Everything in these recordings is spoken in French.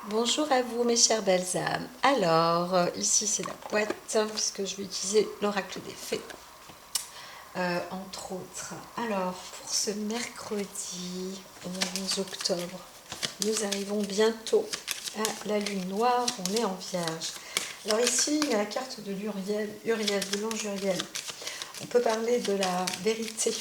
Bonjour à vous mes chères belles âmes. Alors, ici c'est la boîte, puisque je vais utiliser l'oracle des fées, entre autres. Alors, pour ce mercredi 11 octobre, nous arrivons bientôt à la lune noire, on est en vierge. Alors ici, il y a la carte de l'Uriel, de l'ange Uriel. On peut parler de la vérité,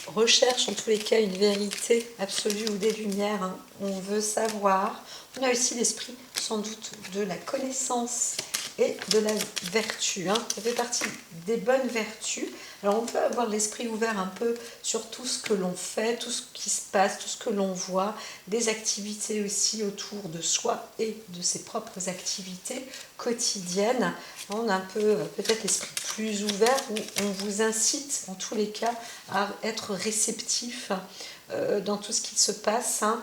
on recherche en tous les cas une vérité absolue ou des lumières, hein. On veut savoir, on a aussi l'esprit sans doute de la connaissance et de la vertu, hein. Ça fait partie des bonnes vertus. Alors on peut avoir l'esprit ouvert un peu sur tout ce que l'on fait, tout ce qui se passe, tout ce que l'on voit, des activités aussi autour de soi et de ses propres activités quotidiennes. On a un peu peut-être l'esprit plus ouvert où on vous incite en tous les cas à être réceptif dans tout ce qui se passe, hein,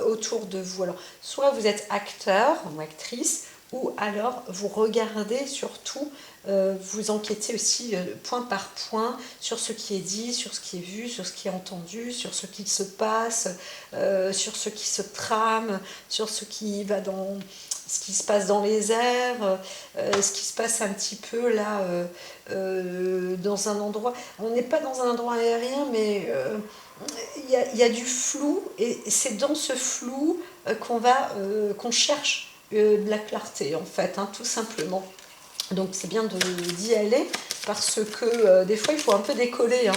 autour de vous. Alors, soit vous êtes acteur ou actrice, ou alors vous regardez surtout, vous enquêtez aussi point par point sur ce qui est dit, sur ce qui est vu, sur ce qui est entendu, sur ce qui se passe, sur ce qui se trame, sur ce qui va dans ce qui se passe dans les airs, ce qui se passe un petit peu là dans un endroit. On n'est pas dans un endroit aérien, mais il y a du flou, et c'est dans ce flou qu'on cherche de la clarté, en fait, hein, tout simplement. Donc c'est bien d'y aller, parce que des fois il faut un peu décoller, hein.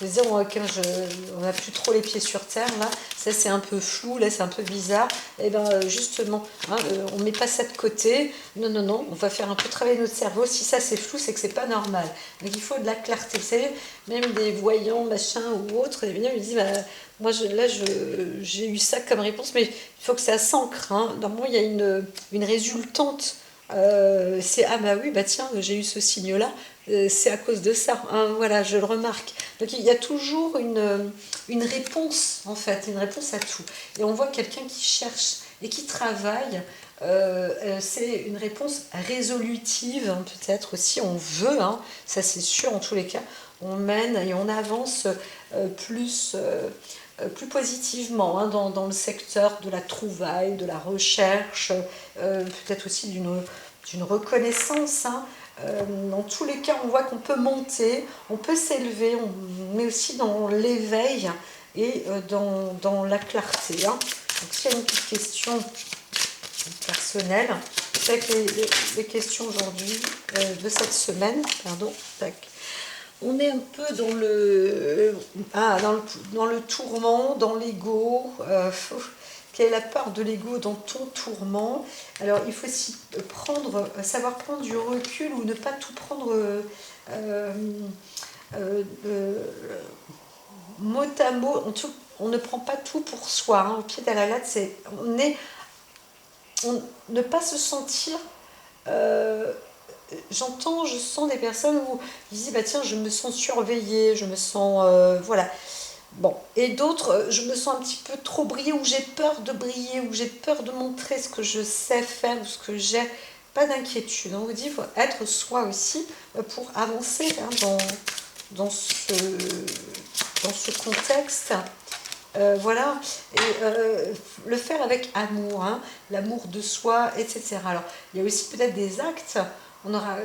Je veux dire, on n'a plus trop les pieds sur terre, là, ça c'est un peu flou, là c'est un peu bizarre, et bien justement, hein, on ne met pas ça de côté, non, non, non, on va faire un peu travailler notre cerveau. Si ça c'est flou, c'est que c'est pas normal. Donc il faut de la clarté. Vous savez, même des voyants, machin ou autres, ils me disent, bah, moi j'ai eu ça comme réponse, mais il faut que ça s'ancre, hein. Normalement, il y a une résultante. C'est ah bah oui, bah tiens, j'ai eu ce signe-là, c'est à cause de ça, hein, voilà, je le remarque. Donc il y a toujours une réponse, en fait, une réponse à tout. Et on voit quelqu'un qui cherche et qui travaille, c'est une réponse résolutive, hein, peut-être aussi, on veut, hein, ça c'est sûr, en tous les cas, on mène et on avance plus positivement, hein, dans le secteur de la trouvaille, de la recherche, peut-être aussi d'une reconnaissance, hein. Dans tous les cas, on voit qu'on peut monter, on peut s'élever, mais aussi dans l'éveil et dans la clarté, hein. Donc s'il y a une petite question personnelle, c'est que les questions aujourd'hui, de cette semaine, pardon, tac, on est un peu dans le tourment, dans l'ego. Quelle est la part de l'ego dans ton tourment? Alors, il faut aussi savoir prendre du recul, ou ne pas tout prendre euh, euh, mot à mot. On ne prend pas tout pour soi, hein, au pied de la lettre. Ne pas se sentir. euh, je sens des personnes où ils disent, bah tiens, je me sens surveillée, je me sens, voilà. Bon, et d'autres, je me sens un petit peu trop briller, ou j'ai peur de briller, ou j'ai peur de montrer ce que je sais faire, ou ce que j'ai. Pas d'inquiétude. On vous dit, il faut être soi aussi, pour avancer, hein, dans ce, dans ce contexte. Voilà, et le faire avec amour, hein, l'amour de soi, etc. Alors, il y a aussi peut-être des actes, on aura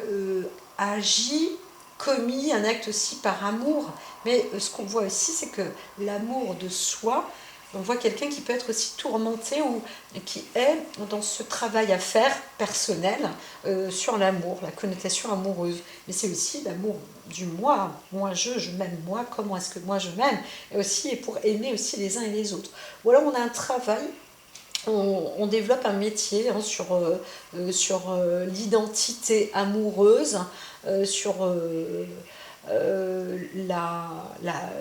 agi, commis un acte aussi par amour, mais ce qu'on voit aussi, c'est que l'amour de soi, on voit quelqu'un qui peut être aussi tourmenté, ou qui est dans ce travail à faire personnel, sur l'amour, la connotation amoureuse. Mais c'est aussi l'amour du moi. Moi, je m'aime moi, comment est-ce que moi je m'aime, et aussi pour aimer aussi les uns et les autres. Ou alors on a un travail, on développe un métier, hein, sur l'identité amoureuse, sur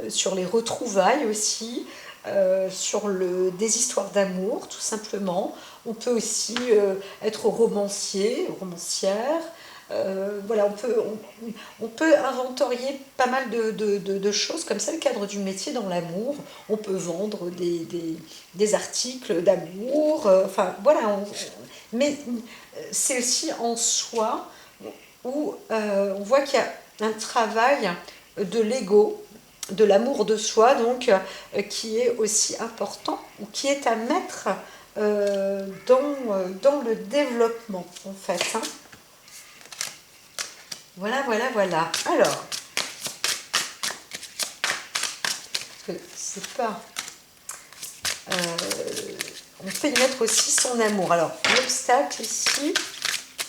sur les retrouvailles aussi, des histoires d'amour, tout simplement. On peut aussi être romancier, romancière. Voilà, on peut inventorier pas mal de choses comme ça, le cadre du métier dans l'amour. On peut vendre des articles d'amour, enfin voilà, mais c'est aussi en soi, où on voit qu'il y a un travail de l'ego, de l'amour de soi, donc qui est aussi important, ou qui est à mettre dans le développement, en fait. Hein. Voilà, voilà, voilà. Alors, c'est pas... on peut y mettre aussi son amour. Alors, l'obstacle ici,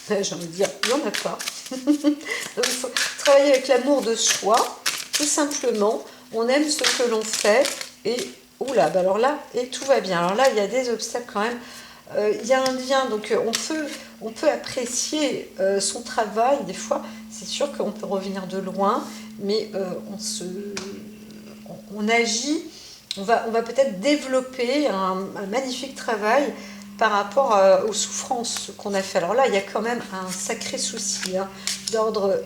j'ai envie de dire, il n'y en a pas. Donc, il faut travailler avec l'amour de soi, tout simplement. On aime ce que l'on fait et, oula, bah alors là, et tout va bien. Alors là, il y a des obstacles quand même. Il y a un lien, donc on peut apprécier son travail. Des fois, c'est sûr qu'on peut revenir de loin, mais on agit. On va peut-être développer un magnifique travail par rapport aux souffrances qu'on a fait. Alors là, il y a quand même un sacré souci hein, d'ordre,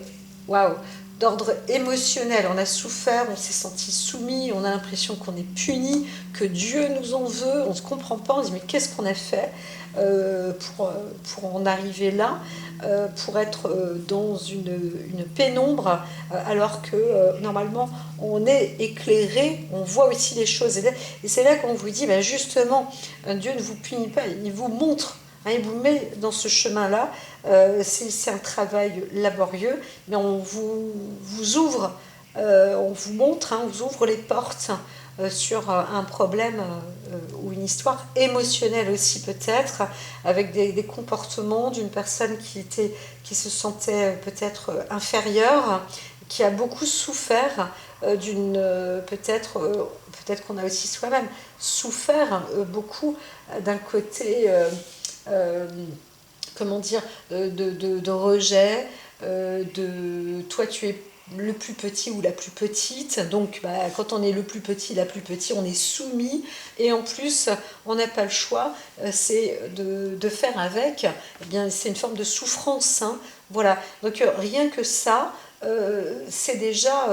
waouh, d'ordre émotionnel. On a souffert, on s'est senti soumis, on a l'impression qu'on est puni, que Dieu nous en veut. On ne se comprend pas, on se dit mais qu'est-ce qu'on a fait pour en arriver là, pour être dans une pénombre, alors que normalement on est éclairé, on voit aussi les choses. Et c'est là qu'on vous dit, ben justement, Dieu ne vous punit pas, il vous montre, hein, il vous met dans ce chemin-là. C'est un travail laborieux, mais vous ouvre, on vous montre, hein, on vous ouvre les portes sur un problème ou une histoire émotionnelle aussi peut-être, avec des comportements d'une personne qui se sentait peut-être inférieure, qui a beaucoup souffert d'une peut-être qu'on a aussi soi-même souffert beaucoup d'un côté euh, comment dire de rejet, de toi tu es le plus petit ou la plus petite, donc bah, quand on est le plus petit, la plus petite, on est soumis et en plus on n'a pas le choix, c'est de faire avec, eh bien c'est une forme de souffrance, hein, voilà, donc rien que ça, c'est déjà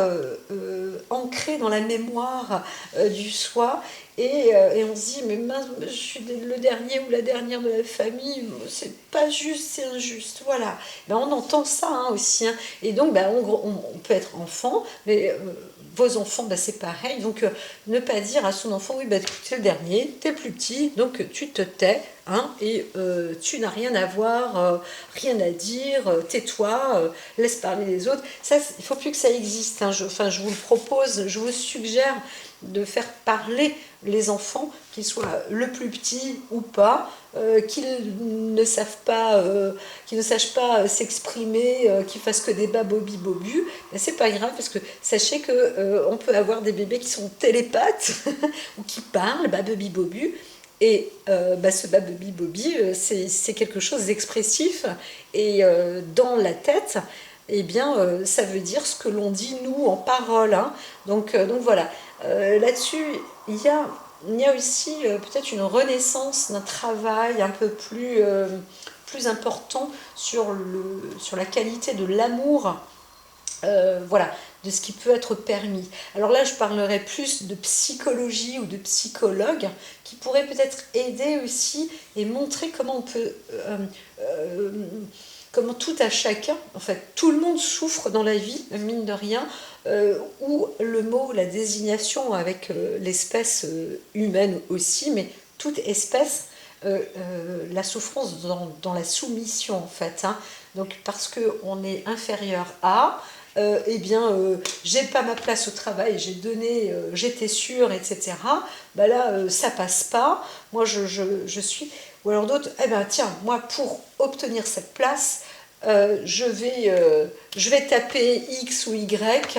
ancré dans la mémoire du soi et on se dit mais mince, je suis le dernier ou la dernière de la famille, c'est pas juste, c'est injuste, voilà. Ben, on entend ça hein, aussi hein. Et donc ben, on peut être enfant mais vos enfants ben, c'est pareil, donc ne pas dire à son enfant oui ben t'es le dernier, t'es le plus petit, donc tu te tais hein, et tu n'as rien à voir, rien à dire, tais-toi, laisse parler les autres. Ça, il ne faut plus que ça existe. Hein. Je vous le propose, je vous suggère de faire parler les enfants, qu'ils soient le plus petit ou pas, qu'ils ne savent pas, qu'ils ne sachent pas s'exprimer, qu'ils fassent que des babobi bobu, ben c'est pas grave parce que sachez que on peut avoir des bébés qui sont télépathes ou qui parlent babobi bobu. Et bah, ce babobi bobi, c'est quelque chose d'expressif et dans la tête, eh bien, ça veut dire ce que l'on dit nous en parole. Hein. Donc voilà. Là-dessus, il y a aussi peut-être une renaissance d'un travail un peu plus important sur la qualité de l'amour, voilà, de ce qui peut être permis. Alors là, je parlerai plus de psychologie ou de psychologue qui pourrait peut-être aider aussi et montrer comment on peut comment tout à chacun, en fait, tout le monde souffre dans la vie, mine de rien, ou le mot, la désignation avec l'espèce humaine aussi, mais toute espèce, la souffrance dans la soumission, en fait. Hein. Donc, parce qu'on est inférieur à, eh bien, j'ai pas ma place au travail, j'ai donné, j'étais sûre, etc. Bah là, ça passe pas. Moi, je suis. Ou alors d'autres, eh ben tiens, moi, pour obtenir cette place, je vais taper X ou Y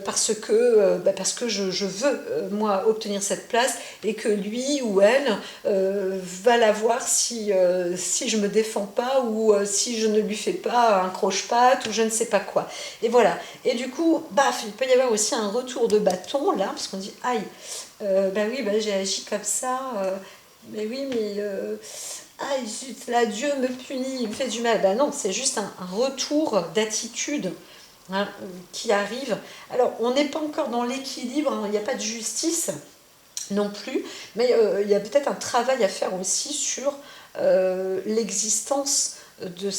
parce que je veux, moi, obtenir cette place et que lui ou elle va l'avoir si je me défends pas ou si je ne lui fais pas un croche-patte ou je ne sais pas quoi. Et voilà. Et du coup, baf, il peut y avoir aussi un retour de bâton là, parce qu'on dit, aïe, bah oui, bah, j'ai agi comme ça, mais oui, mais... ah, zut, là, Dieu me punit, il me fait du mal. Ben non, c'est juste un retour d'attitude hein, qui arrive. Alors, on n'est pas encore dans l'équilibre, hein, il n'y a pas de justice non plus, mais il y a peut-être un travail à faire aussi sur l'existence de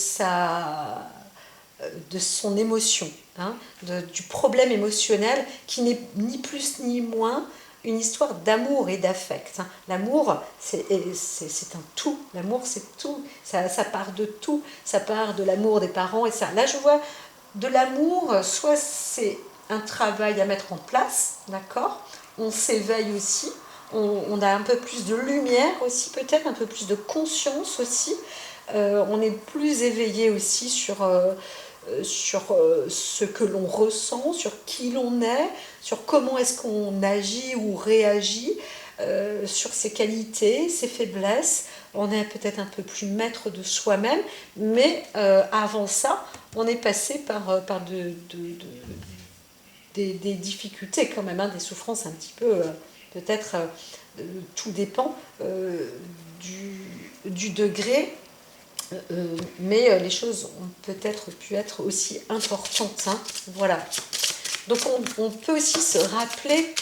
de son émotion, hein, du problème émotionnel qui n'est ni plus ni moins une histoire d'amour et d'affect. L'amour, c'est un tout. L'amour, c'est tout. Ça part de tout. Ça part de l'amour des parents et ça. Là, je vois de l'amour, soit c'est un travail à mettre en place, d'accord? On s'éveille aussi. On a un peu plus de lumière aussi, peut-être, un peu plus de conscience aussi. On est plus éveillé aussi sur ce que l'on ressent, sur qui l'on est, sur comment est-ce qu'on agit ou réagit, sur ses qualités, ses faiblesses. On est peut-être un peu plus maître de soi-même, mais avant ça, on est passé par des difficultés quand même, hein, des souffrances un petit peu, peut-être, tout dépend du degré. Mais les choses ont peut-être pu être aussi importantes, hein, voilà. Donc on peut aussi se rappeler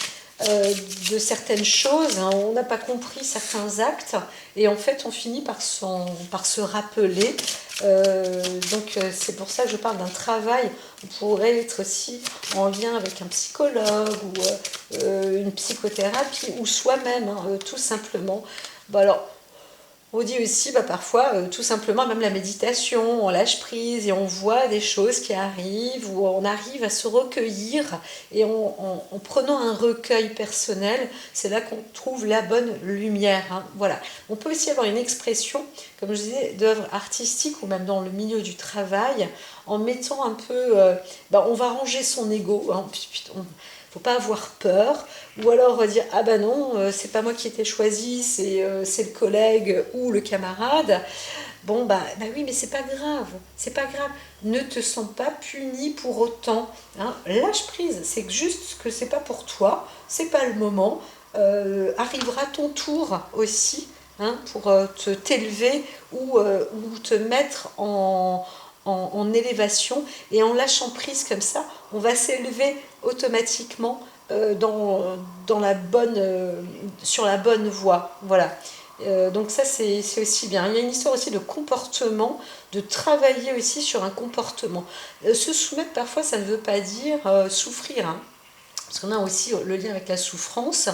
de certaines choses, hein. On n'a pas compris certains actes et en fait on finit par se rappeler. Donc c'est pour ça que je parle d'un travail. On pourrait être aussi en lien avec un psychologue ou une psychothérapie ou soi-même, hein, tout simplement. Bon, alors, on dit aussi parfois tout simplement même la méditation, on lâche prise et on voit des choses qui arrivent ou on arrive à se recueillir et en prenant un recueil personnel, c'est là qu'on trouve la bonne lumière, hein. Voilà. On peut aussi avoir une expression, comme je disais, d'œuvre artistique ou même dans le milieu du travail en mettant un peu, on va ranger son ego, hein. Faut pas avoir peur, ou alors dire ah ben non, c'est pas moi qui ai été choisi, c'est le collègue ou le camarade. Bon oui, mais c'est pas grave, c'est pas grave. Ne te sens pas puni pour autant, hein. Lâche prise, c'est juste que c'est pas pour toi, c'est pas le moment. Arrivera ton tour aussi, hein, pour t'élever ou te mettre en élévation et en lâchant prise comme ça, on va s'élever automatiquement sur la bonne voie. Voilà. Donc ça c'est aussi bien. Il y a une histoire aussi de comportement, de travailler aussi sur un comportement. Se soumettre parfois ça ne veut pas dire souffrir, hein, parce qu'on a aussi le lien avec la souffrance.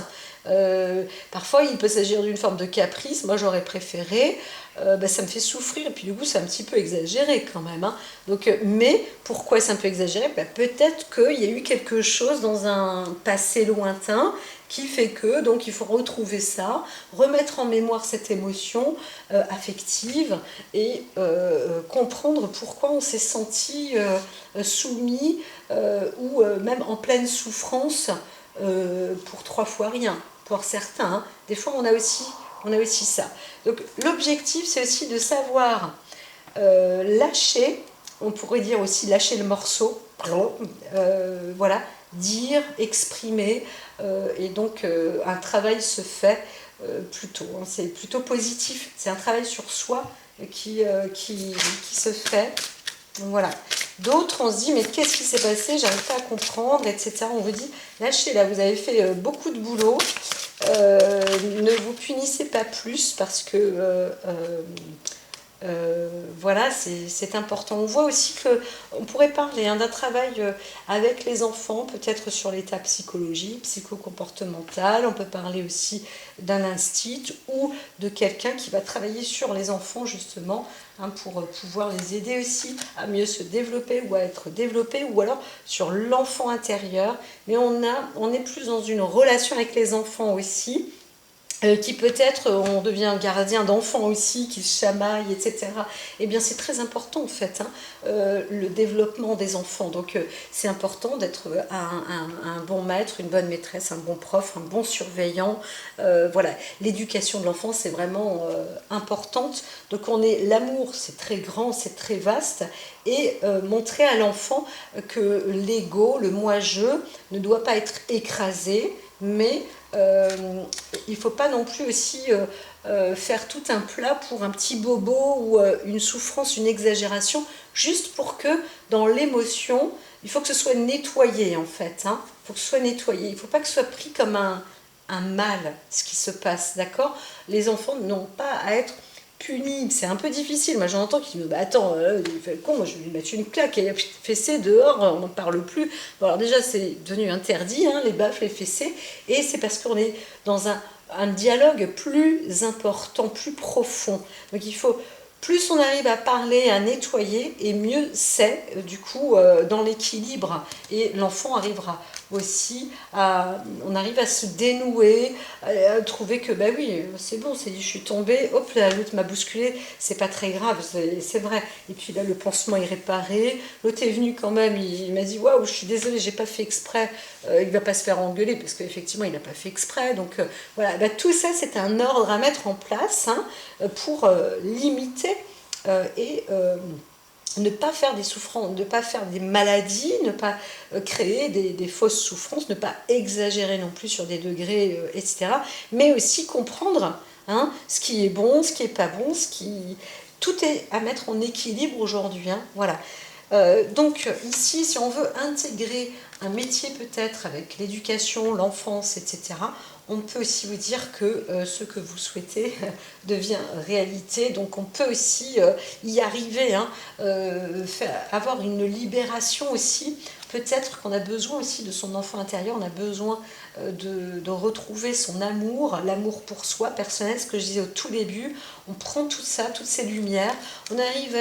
Parfois il peut s'agir d'une forme de caprice, moi j'aurais préféré, ça me fait souffrir, et puis du coup c'est un petit peu exagéré quand même, hein. Donc, mais pourquoi c'est un peu exagéré? Peut-être qu'il y a eu quelque chose dans un passé lointain qui fait que, donc il faut retrouver ça, remettre en mémoire cette émotion affective et comprendre pourquoi on s'est senti soumis ou même en pleine souffrance pour 3 fois rien, pour certains, hein. Des fois on a aussi ça. Donc l'objectif c'est aussi de savoir lâcher, on pourrait dire aussi lâcher le morceau, voilà, dire, exprimer, et donc un travail se fait plutôt, hein, c'est plutôt positif, c'est un travail sur soi qui se fait. Voilà. D'autres, on se dit, mais qu'est-ce qui s'est passé? J'arrive pas à comprendre, etc. On vous dit, lâchez là, vous avez fait beaucoup de boulot. Ne vous punissez pas plus parce que voilà, c'est important. On voit aussi qu'on pourrait parler, hein, d'un travail avec les enfants, peut-être sur l'état psychologique, psychocomportemental. On peut parler aussi d'un instit ou de quelqu'un qui va travailler sur les enfants justement, hein, pour pouvoir les aider aussi à mieux se développer ou à être développés, ou alors sur l'enfant intérieur. Mais on est plus dans une relation avec les enfants aussi, qui peut-être on devient gardien d'enfants aussi, qui se chamaillent, etc. Eh bien c'est très important en fait, hein, le développement des enfants. Donc c'est important d'être un bon maître, une bonne maîtresse, un bon prof, un bon surveillant. Voilà, l'éducation de l'enfant c'est vraiment importante. Donc l'amour c'est très grand, c'est très vaste, et montrer à l'enfant que l'ego, le moi-je, ne doit pas être écrasé, mais il ne faut pas non plus aussi faire tout un plat pour un petit bobo ou une souffrance, une exagération, juste pour que dans l'émotion, il faut que ce soit nettoyé en fait, hein. Il faut que ce soit nettoyé, il ne faut pas que ce soit pris comme un mal, ce qui se passe, d'accord? Les enfants n'ont pas à être puni, c'est un peu difficile. Moi, j'entends qui me dit, bah, attends, il fait le con, moi je vais lui mettre une claque, et fessée dehors, on n'en parle plus. Bon, alors déjà, c'est devenu interdit, hein, les baffes, les fessées, et c'est parce qu'on est dans un dialogue plus important, plus profond. Donc il faut, plus on arrive à parler, à nettoyer, et mieux c'est, du coup, dans l'équilibre, et l'enfant arrivera aussi on arrive à se dénouer, à trouver que bah oui, c'est bon, c'est dit, je suis tombée, hop là, l'autre m'a bousculé, c'est pas très grave, c'est vrai. Et puis là, le pansement est réparé, l'autre est venu quand même, il m'a dit waouh, je suis désolée, j'ai pas fait exprès, il va pas se faire engueuler parce qu'effectivement il n'a pas fait exprès. Donc voilà, bah, tout ça c'est un ordre à mettre en place, hein, pour limiter et ne pas faire des souffrances, ne pas faire des maladies, ne pas créer des fausses souffrances, ne pas exagérer non plus sur des degrés, etc. Mais aussi comprendre, hein, ce qui est bon, ce qui n'est pas bon, tout est à mettre en équilibre aujourd'hui. Hein, voilà. Donc ici, si on veut intégrer un métier peut-être avec l'éducation, l'enfance, etc., on peut aussi vous dire que ce que vous souhaitez devient réalité. Donc on peut aussi y arriver, hein, avoir une libération aussi. Peut-être qu'on a besoin aussi de son enfant intérieur, on a besoin de retrouver son amour, l'amour pour soi personnel, ce que je disais au tout début. On prend tout ça, toutes ces lumières, on arrive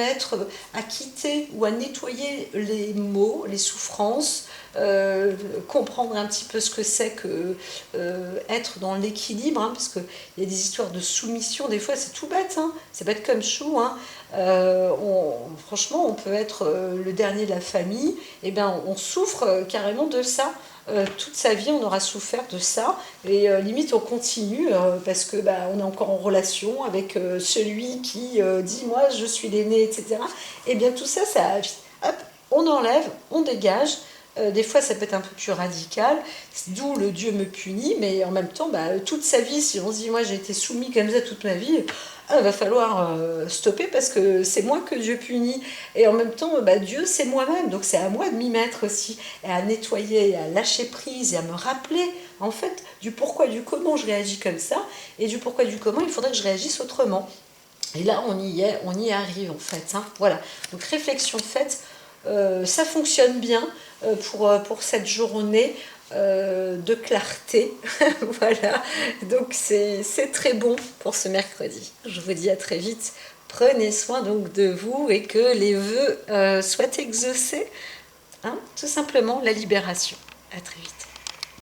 à quitter ou à nettoyer les maux, les souffrances, comprendre un petit peu ce que c'est que être dans l'équilibre, hein, parce qu'il y a des histoires de soumission, des fois c'est tout bête, hein, c'est bête comme chou, hein. Franchement on peut être le dernier de la famille, et bien on souffre carrément de ça. Toute sa vie on aura souffert de ça, et limite on continue parce que bah, on est encore en relation avec celui qui dit moi je suis l'aîné, etc. Et bien tout ça, hop, on enlève, on dégage. Des fois ça peut être un peu plus radical, d'où le Dieu me punit, mais en même temps bah, toute sa vie, si on se dit moi j'ai été soumis comme ça toute ma vie, il va falloir stopper parce que c'est moi que Dieu punit, et en même temps bah, Dieu c'est moi-même, donc c'est à moi de m'y mettre aussi, et à nettoyer, à lâcher prise, et à me rappeler en fait du pourquoi, du comment je réagis comme ça, et du pourquoi, du comment il faudrait que je réagisse autrement. Et là, on y arrive en fait. Hein. Voilà. Donc réflexion faite, ça fonctionne bien pour cette journée de clarté. Voilà. Donc c'est très bon pour ce mercredi. Je vous dis à très vite. Prenez soin donc de vous et que les vœux soient exaucés. Hein, tout simplement la libération. À très vite.